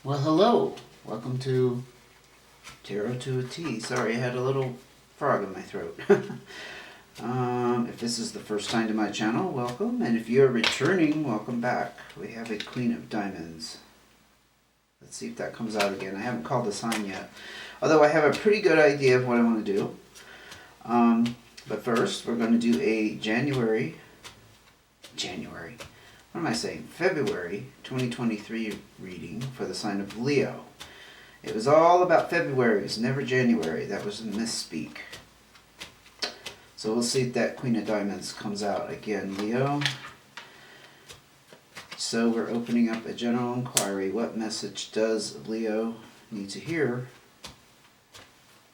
Well, hello. Welcome to Tarot to a T. Sorry, I had a little frog in my throat. If this is the first time to my channel, welcome. And if you're returning, welcome back. We have a Queen of Diamonds. Let's see if that comes out again. I haven't called the sign yet. Although I have a pretty good idea of what I want to do. But first, we're going to do a what am I saying? February 2023 reading for the sign of Leo. It was all about February. It was never January. That was a misspeak. So we'll see if that Queen of Diamonds comes out again, Leo. So we're opening up a general inquiry. What message does Leo need to hear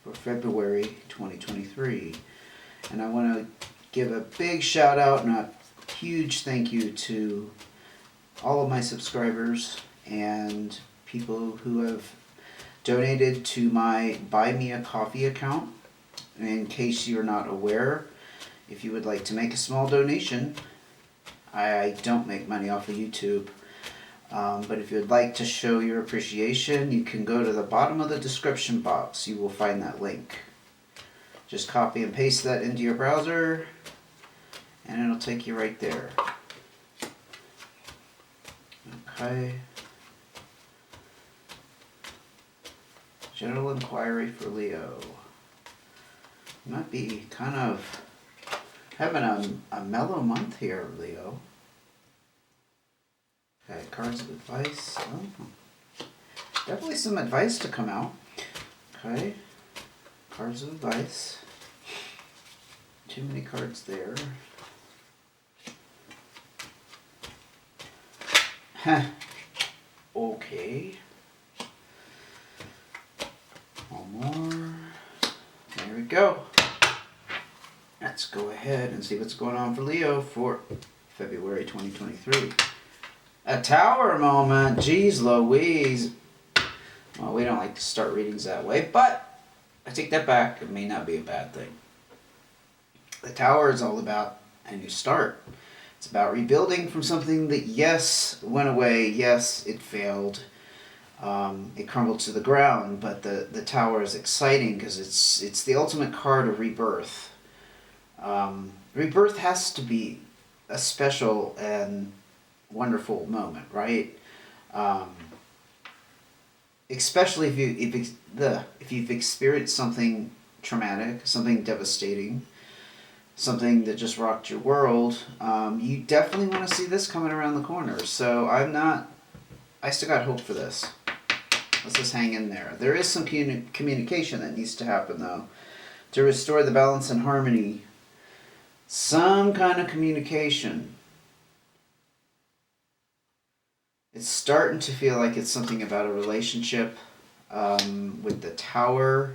for February 2023? And I want to give a big shout out and a huge thank you to all of my subscribers and people who have donated to my Buy Me a Coffee account. In case you're not aware, if you would like to make a small donation, I don't make money off of YouTube, but if you'd like to show your appreciation, you can go to the bottom of the description box. You will find that link. Just copy and paste that into your browser and it'll take you right there. Okay. General inquiry for Leo. Might be kind of having a mellow month here, Leo. Okay, cards of advice. Oh, definitely some advice to come out. Okay, cards of advice. Too many cards there. Okay. One more. There we go. Let's go ahead and see what's going on for Leo for February 2023. A Tower moment. Jeez Louise. Well, we don't like to start readings that way, but I take that back. It may not be a bad thing. The Tower is all about a new start. It's about rebuilding from something that, yes, went away. Yes, it failed. It crumbled to the ground, but the Tower is exciting because it's the ultimate card of rebirth. Rebirth has to be a special and wonderful moment, right? Especially if you've experienced something traumatic, something devastating, something that just rocked your world. You definitely want to see this coming around the corner. So I still got hope for this. Let's just hang in there. There is some communication that needs to happen, though, to restore the balance and harmony. Some kind of communication. It's starting to feel like it's something about a relationship with the Tower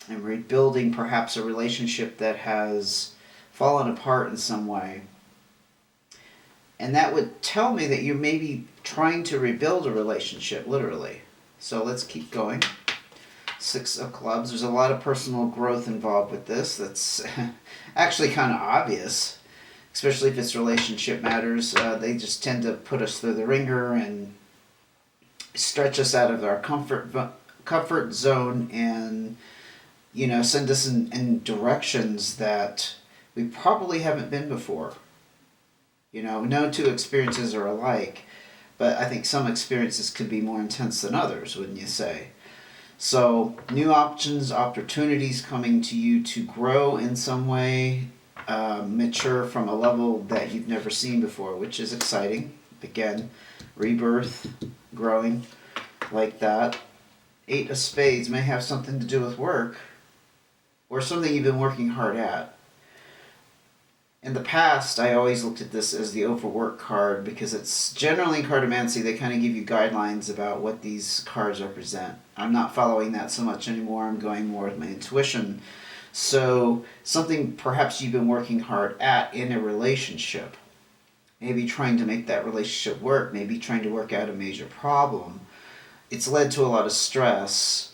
and rebuilding perhaps a relationship that has fallen apart in some way. And that would tell me that you're maybe trying to rebuild a relationship, literally. So let's keep going. Six of Clubs. There's a lot of personal growth involved with this. That's actually kind of obvious, especially if it's relationship matters. They just tend to put us through the ringer and stretch us out of our comfort zone and, send us in directions that we probably haven't been before. No two experiences are alike, but I think some experiences could be more intense than others, wouldn't you say? So, new options, opportunities coming to you to grow in some way, mature from a level that you've never seen before, which is exciting. Again, rebirth, growing like that. Eight of Spades may have something to do with work or something you've been working hard at. In the past, I always looked at this as the overwork card because it's generally in cartomancy, they kind of give you guidelines about what these cards represent. I'm not following that so much anymore. I'm going more with my intuition. So something perhaps you've been working hard at in a relationship, maybe trying to make that relationship work, maybe trying to work out a major problem. It's led to a lot of stress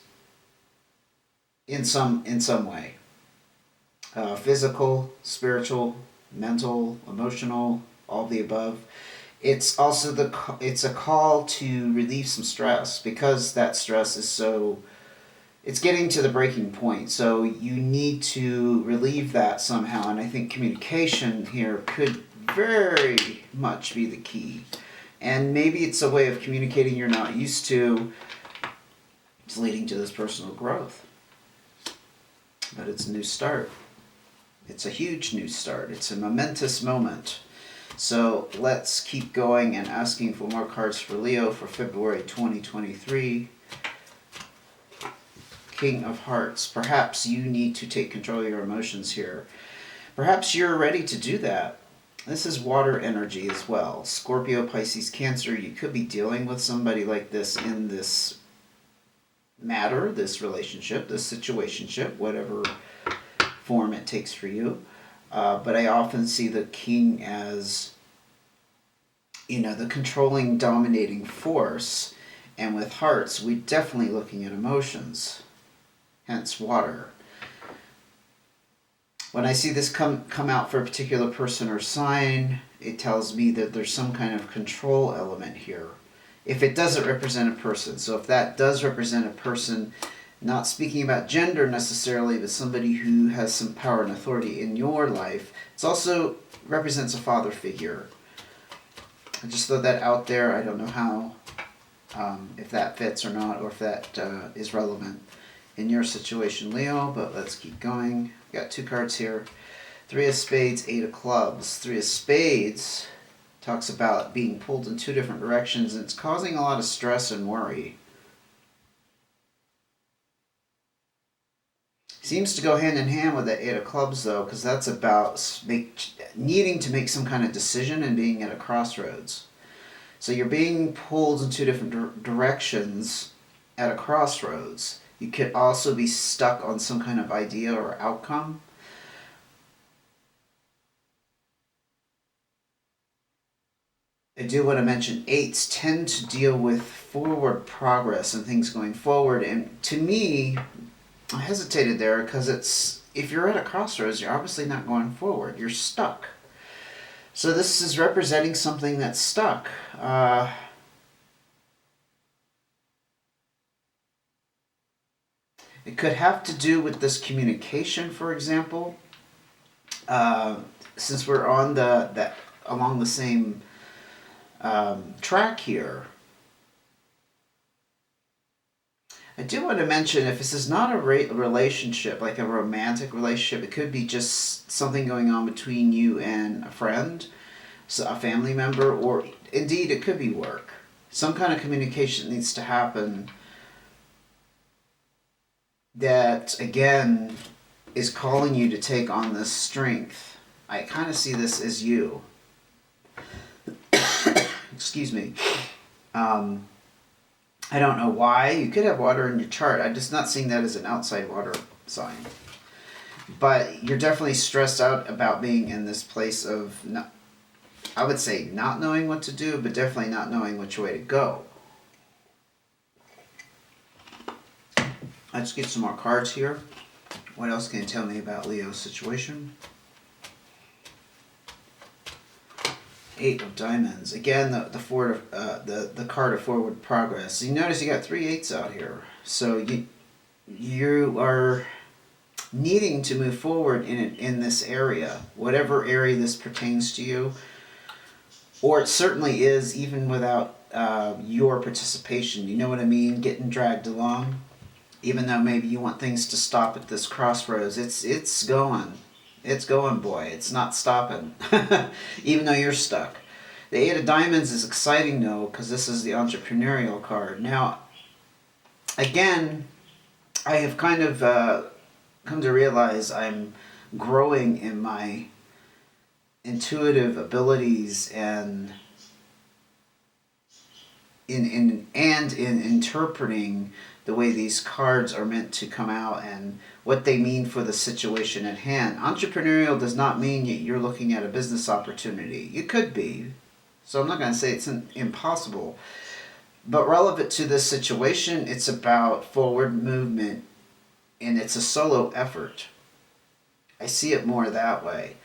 in some way. Physical, spiritual, mental, emotional, all of the above. It's also it's a call to relieve some stress, because that stress is so, it's getting to the breaking point. So you need to relieve that somehow, and I think communication here could very much be the key. And maybe it's a way of communicating you're not used to. It's leading to this personal growth. But it's a new start. It's a huge new start. It's a momentous moment. So let's keep going and asking for more cards for Leo for February 2023. King of Hearts. Perhaps you need to take control of your emotions here. Perhaps you're ready to do that. This is water energy as well. Scorpio, Pisces, Cancer. You could be dealing with somebody like this in this matter, this relationship, this situationship, whatever form it takes for you. But I often see the king as, the controlling, dominating force. And with hearts, we're definitely looking at emotions. Hence water. When I see this come out for a particular person or sign, it tells me that there's some kind of control element here. If it doesn't represent a person. So if that does represent a person, not speaking about gender necessarily, but somebody who has some power and authority in your life, it also represents a father figure. I just throw that out there. I don't know how, if that fits or not, or if that is relevant in your situation, Leo, but let's keep going. We got 2 cards here. 3 of Spades, 8 of Clubs. 3 of Spades talks about being pulled in 2 different directions, and it's causing a lot of stress and worry. Seems to go hand in hand with the 8 of Clubs, though, because that's about needing to make some kind of decision and being at a crossroads. So you're being pulled in 2 different directions at a crossroads. You could also be stuck on some kind of idea or outcome. I do want to mention 8s tend to deal with forward progress and things going forward. And to me, I hesitated there because if you're at a crossroads, you're obviously not going forward. You're stuck. So this is representing something that's stuck. It could have to do with this communication, for example. Since we're on along the same track here, I do want to mention, if this is not a relationship, like a romantic relationship, it could be just something going on between you and a friend, so a family member, or indeed it could be work. Some kind of communication needs to happen that, again, is calling you to take on this strength. I kind of see this as you. Excuse me. I don't know why. You could have water in your chart. I'm just not seeing that as an outside water sign. But you're definitely stressed out about being in this place of, I would say, not knowing what to do, but definitely not knowing which way to go. Let's get some more cards here. What else can you tell me about Leo's situation? 8 of Diamonds. Again, the card of forward progress. You notice you got 3 8s out here. So you are needing to move forward in this area, whatever area this pertains to you, or it certainly is even without your participation. You know what I mean? Getting dragged along. Even though maybe you want things to stop at this crossroads, it's going. It's going, boy. It's not stopping. Even though you're stuck. The 8 of Diamonds is exciting, though, because this is the entrepreneurial card. Now, again, I have kind of come to realize I'm growing in my intuitive abilities and in interpreting the way these cards are meant to come out and what they mean for the situation at hand. Entrepreneurial does not mean you're looking at a business opportunity. You could be, so I'm not going to say it's impossible. But relevant to this situation, it's about forward movement, and it's a solo effort. I see it more that way.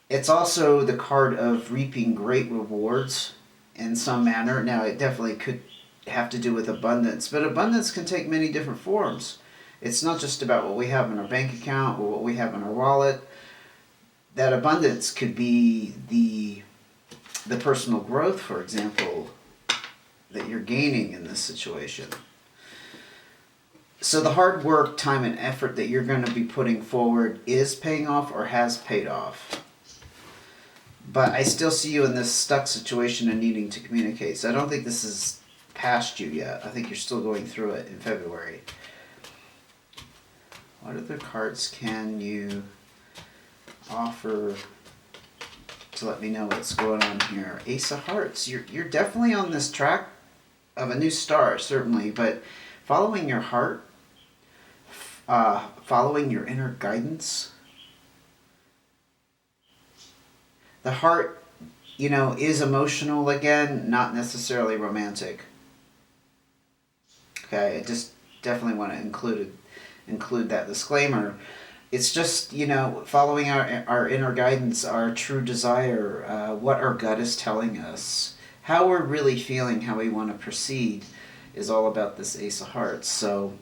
It's also the card of reaping great rewards in some manner. Now, it definitely could have to do with abundance, but abundance can take many different forms. It's not just about what we have in our bank account or what we have in our wallet. That abundance could be the personal growth, for example, that you're gaining in this situation. So the hard work, time, and effort that you're going to be putting forward is paying off or has paid off. But I still see you in this stuck situation and needing to communicate. So I don't think this is past you yet. I think you're still going through it in February. What other cards can you offer to let me know what's going on here? Ace of Hearts. You're definitely on this track of a new start, certainly, but following your heart, following your inner guidance. The heart, is emotional again, not necessarily romantic. Okay, I just definitely want to include that disclaimer. It's just, following our inner guidance, our true desire, what our gut is telling us, how we're really feeling, how we want to proceed is all about this Ace of Hearts. So,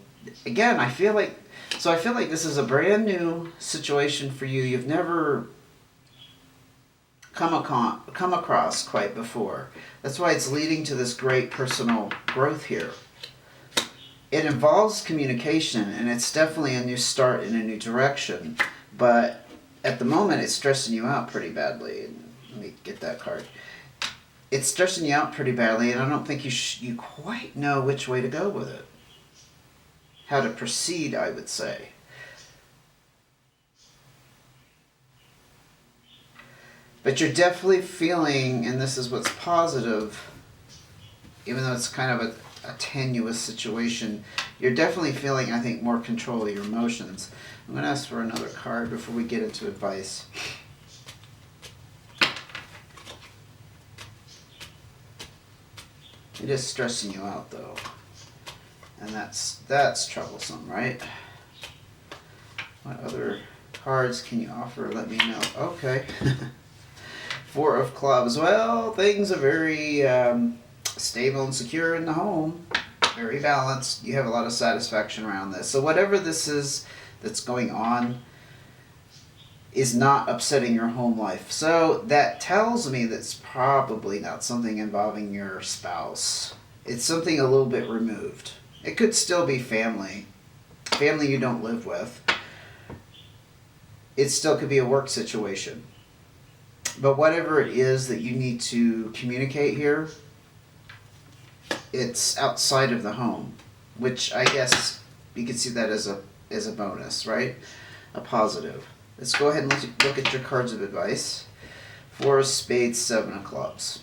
again, I feel like this is a brand new situation for you. You've never come across quite before. That's why it's leading to this great personal growth here. It involves communication, and it's definitely a new start in a new direction, but at the moment it's stressing you out pretty badly. Let me get that card. It's stressing you out pretty badly, and I don't think you quite know which way to go with it. How to proceed, I would say. But you're definitely feeling, and this is what's positive, even though it's kind of a tenuous situation, you're definitely feeling, I think, more control of your emotions. I'm going to ask for another card before we get into advice. It is stressing you out, though. And that's troublesome, right? What other cards can you offer? Let me know. Okay. Four of Clubs. Well, things are very stable and secure in the home. Very balanced. You have a lot of satisfaction around this. So whatever this is that's going on is not upsetting your home life. So that tells me that's probably not something involving your spouse. It's something a little bit removed. It could still be family you don't live with. It still could be a work situation. But whatever it is that you need to communicate here, it's outside of the home, which I guess you could see that as a bonus, right? A positive. Let's go ahead and look at your cards of advice. Four of Spades, Seven of Clubs.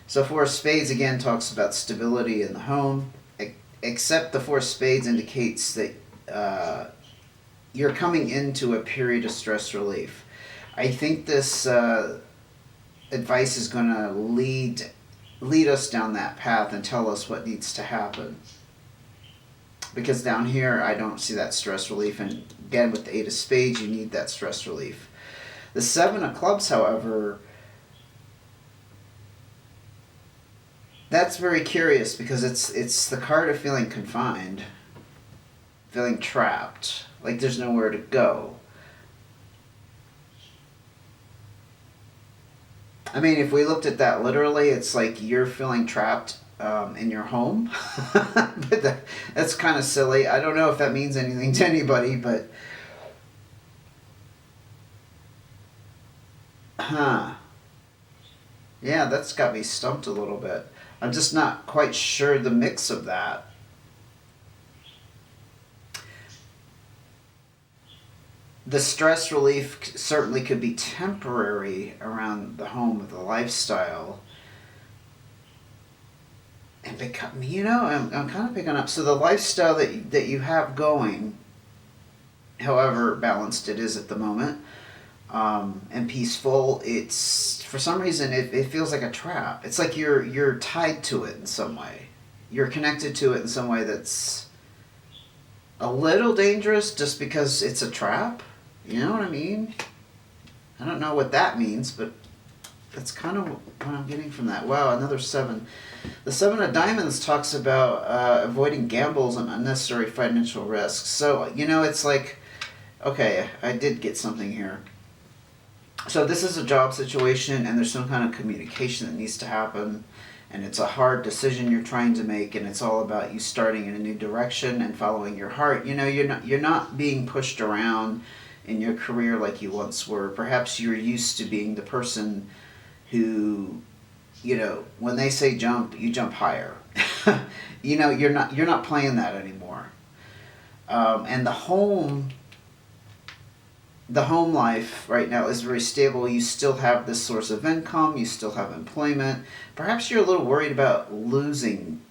So Four of Spades again talks about stability in the home, except the Four of Spades indicates that you're coming into a period of stress relief. I think this advice is going to lead us down that path and tell us what needs to happen. Because down here, I don't see that stress relief. And again, with the Eight of Spades, you need that stress relief. The Seven of Clubs, however, that's very curious because it's the card of feeling confined, feeling trapped, like there's nowhere to go. I mean, if we looked at that literally, it's like you're feeling trapped in your home. But that's kind of silly. I don't know if that means anything to anybody, but... Yeah, that's got me stumped a little bit. I'm just not quite sure the mix of that. The stress relief certainly could be temporary around the home of the lifestyle. And I'm kind of picking up. So the lifestyle that you have going, however balanced it is at the moment, and peaceful, it's for some reason it feels like a trap. It's like you're tied to it in some way. You're connected to it in some way that's a little dangerous just because it's a trap. You know what I mean? I don't know what that means, but that's kind of what I'm getting from that. Wow, another 7. The 7 of Diamonds talks about avoiding gambles and unnecessary financial risks. So, it's like, okay, I did get something here. So this is a job situation, and there's some kind of communication that needs to happen, and it's a hard decision you're trying to make, and it's all about you starting in a new direction and following your heart. You're not being pushed around in your career like you once were. Perhaps you're used to being the person who, when they say jump, you jump higher. You're not playing that anymore. And the home life right now is very stable. You still have this source of income. You still have employment. Perhaps you're a little worried about losing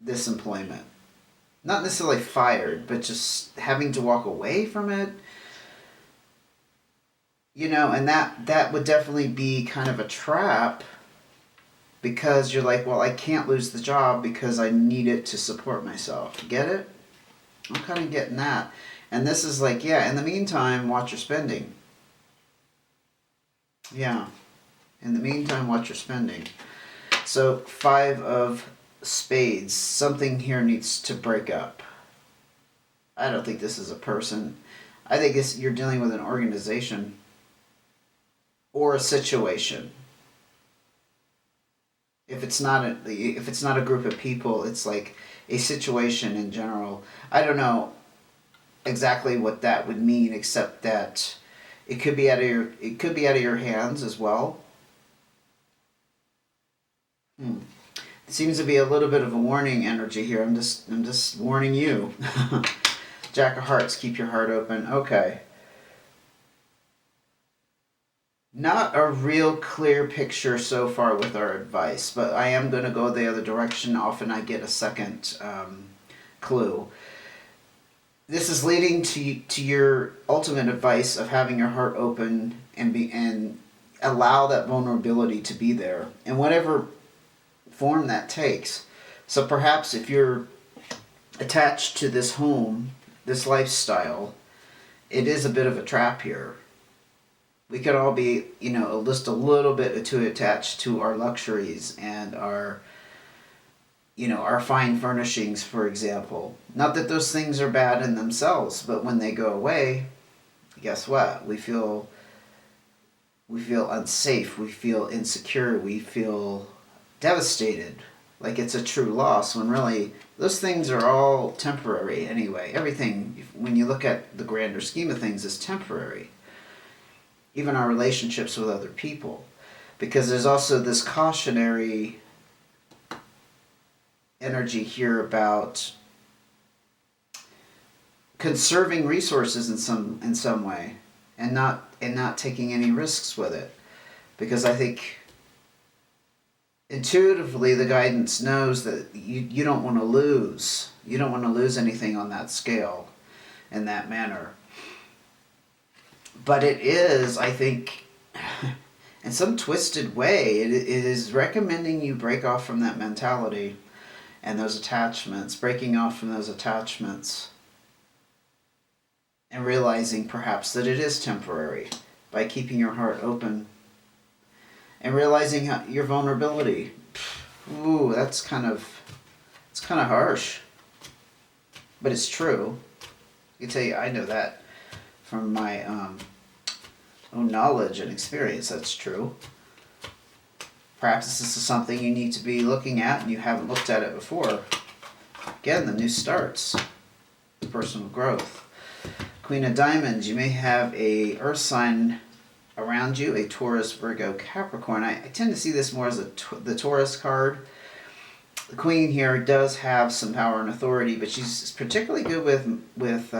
this employment. Not necessarily fired, but just having to walk away from it. And that would definitely be kind of a trap, because you're like, well, I can't lose the job because I need it to support myself. Get it? I'm kind of getting that. And this is like, yeah, in the meantime, watch your spending. Yeah. In the meantime, watch your spending. So, 5 of Spades. Something here needs to break up. I don't think this is a person. I think you're dealing with an organization or a situation. If it's not a group of people, it's like a situation in general. I don't know exactly what that would mean, except that it could be out of your hands as well. It seems to be a little bit of a warning energy here. I'm just warning you. Jack of Hearts, keep your heart open. Okay. Not a real clear picture so far with our advice, but I am going to go the other direction. Often I get a second clue. This is leading to your ultimate advice of having your heart open and allow that vulnerability to be there in whatever form that takes. So perhaps if you're attached to this home, this lifestyle, it is a bit of a trap here. We could all be, just a little bit too attached to our luxuries and our fine furnishings, for example. Not that those things are bad in themselves, but when they go away, guess what? We feel unsafe, we feel insecure, we feel devastated, like it's a true loss, when really those things are all temporary anyway. Everything, when you look at the grander scheme of things, is temporary. Even our relationships with other people. Because there's also this cautionary energy here about conserving resources in some way, and not taking any risks with it. Because I think intuitively the guidance knows that you don't want to lose. You don't want to lose anything on that scale, in that manner. But it is, I think, in some twisted way, it is recommending you break off from that mentality and those attachments, breaking off from those attachments, and realizing perhaps that it is temporary by keeping your heart open and realizing your vulnerability. Ooh, it's kind of harsh, but it's true. I can tell you, I know that from my own knowledge and experience. That's true. Perhaps this is something you need to be looking at and you haven't looked at it before. Again, the new starts, personal growth. Queen of Diamonds, you may have a earth sign around you, a Taurus, Virgo, Capricorn. I tend to see this more as the Taurus card. The Queen here does have some power and authority, but she's particularly good with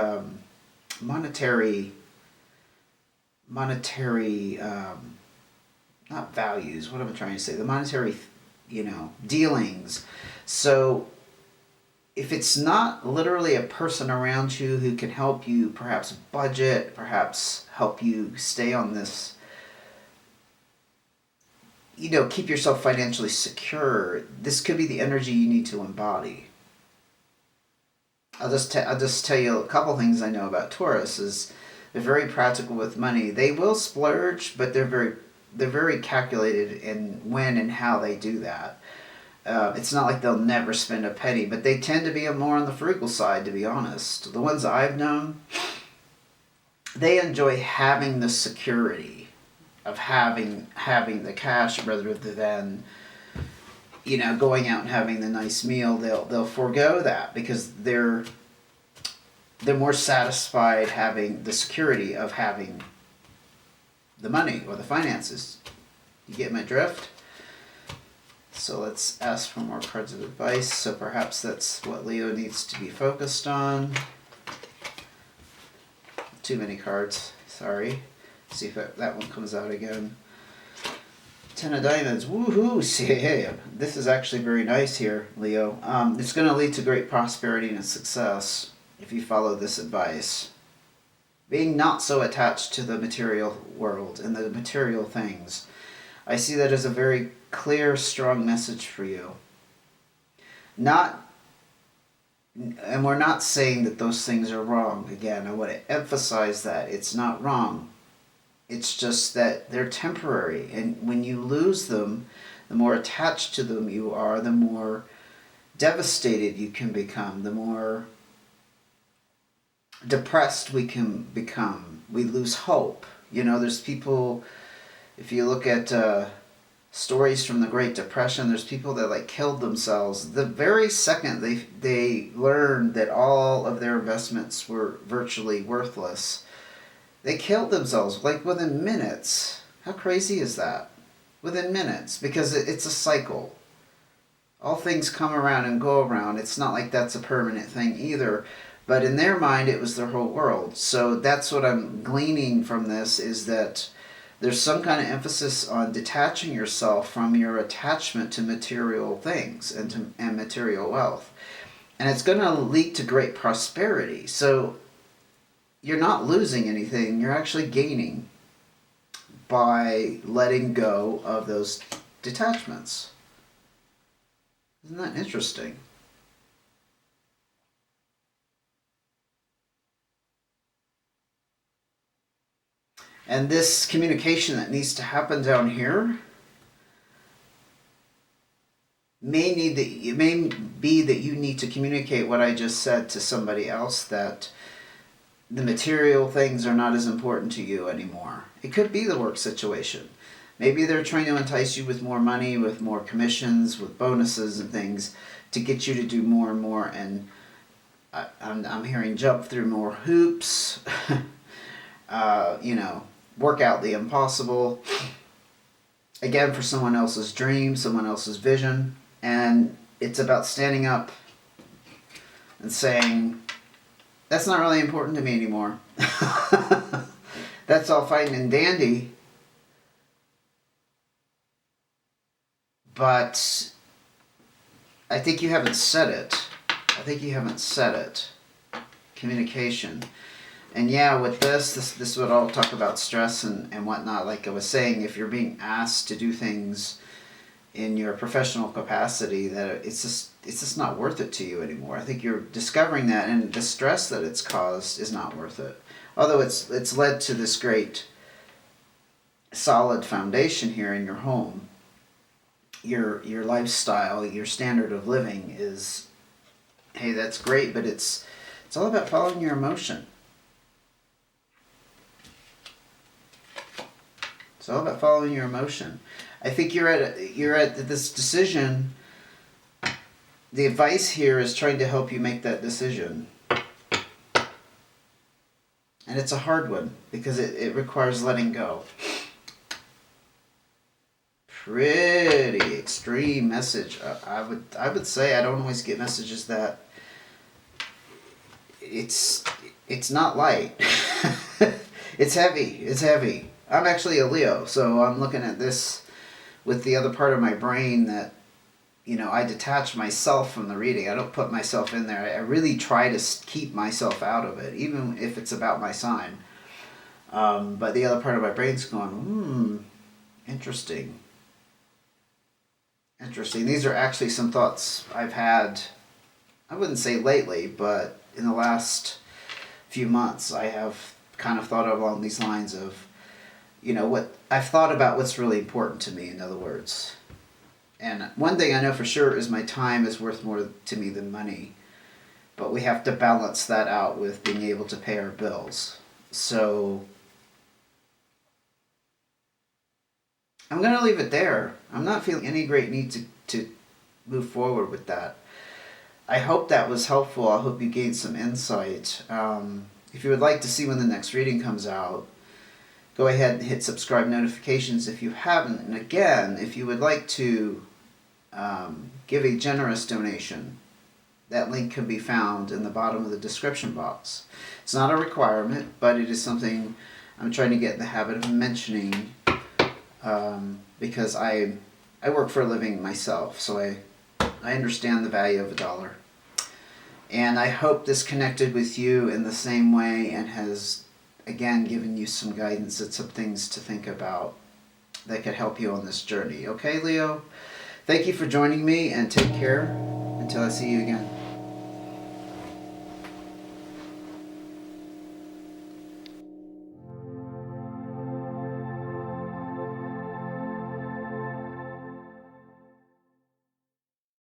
monetary not values, what am I trying to say? The monetary, dealings. So if it's not literally a person around you who can help you perhaps budget, perhaps help you stay on this, keep yourself financially secure, this could be the energy you need to embody. I'll just tell you a couple things I know about Taurus is They're very practical with money. They will splurge, but they're very calculated in when and how they do that. It's not like they'll never spend a penny, but they tend to be more on the frugal side, to be honest. The ones I've known, they enjoy having the security of having the cash rather than going out and having the nice meal. They'll forego that because they're more satisfied having the security of having the money or the finances. You get my drift? So let's ask for more cards of advice. So perhaps that's what Leo needs to be focused on. Too many cards. Sorry. See if that one comes out again. Ten of Diamonds. Woohoo! See, hey, this is actually very nice here, Leo. It's going to lead to great prosperity and success if you follow this advice. Being not so attached to the material world and the material things. I see that as a very clear, strong message for you. And we're not saying that those things are wrong. Again, I want to emphasize that. It's not wrong. It's just that they're temporary. And when you lose them, the more attached to them you are, the more devastated you can become, the more depressed we can become. We lose hope. There's people, if you look at stories from the Great Depression, there's people that killed themselves the very second they learned that all of their investments were virtually worthless. They killed themselves within minutes. How crazy is that? Within minutes, because it's a cycle. All things come around and go around. It's not like that's a permanent thing either. But in their mind, it was their whole world. So that's what I'm gleaning from this, is that there's some kind of emphasis on detaching yourself from your attachment to material things and material wealth. And it's going to lead to great prosperity. So you're not losing anything, you're actually gaining by letting go of those detachments. Isn't that interesting? And this communication that needs to happen down here may be that you need to communicate what I just said to somebody else, that the material things are not as important to you anymore. It could be the work situation. Maybe they're trying to entice you with more money, with more commissions, with bonuses and things to get you to do more and more. And I'm hearing jump through more hoops, work out the impossible. Again, for someone else's dream, someone else's vision. And it's about standing up and saying, that's not really important to me anymore. That's all fine and dandy. But I think you haven't said it. Communication. And yeah, with this would all talk about stress and whatnot. Like I was saying, if you're being asked to do things in your professional capacity, that it's just not worth it to you anymore. I think you're discovering that, and the stress that it's caused is not worth it. Although it's led to this great solid foundation here in your home. Your lifestyle, your standard of living is, hey, that's great, but it's all about following your emotion. It's all about following your emotion. I think you're at this decision. The advice here is trying to help you make that decision. And it's a hard one because it requires letting go. Pretty extreme message. I would say I don't always get messages that it's not light. It's heavy. I'm actually a Leo, so I'm looking at this with the other part of my brain that, I detach myself from the reading. I don't put myself in there. I really try to keep myself out of it, even if it's about my sign. But the other part of my brain's going, interesting. These are actually some thoughts I've had, I wouldn't say lately, but in the last few months I have kind of thought along these lines of, what I've thought about what's really important to me, in other words. And one thing I know for sure is my time is worth more to me than money. But we have to balance that out with being able to pay our bills. So I'm going to leave it there. I'm not feeling any great need to move forward with that. I hope that was helpful. I hope you gained some insight. If you would like to see when the next reading comes out, go ahead and hit subscribe notifications if you haven't. And again, if you would like to give a generous donation, that link can be found in the bottom of the description box. It's not a requirement, but it is something I'm trying to get in the habit of mentioning because I work for a living myself, so I understand the value of $1. And I hope this connected with you in the same way and has, again, given you some guidance and some things to think about that could help you on this journey. Okay, Leo? Thank you for joining me, and take care until I see you again.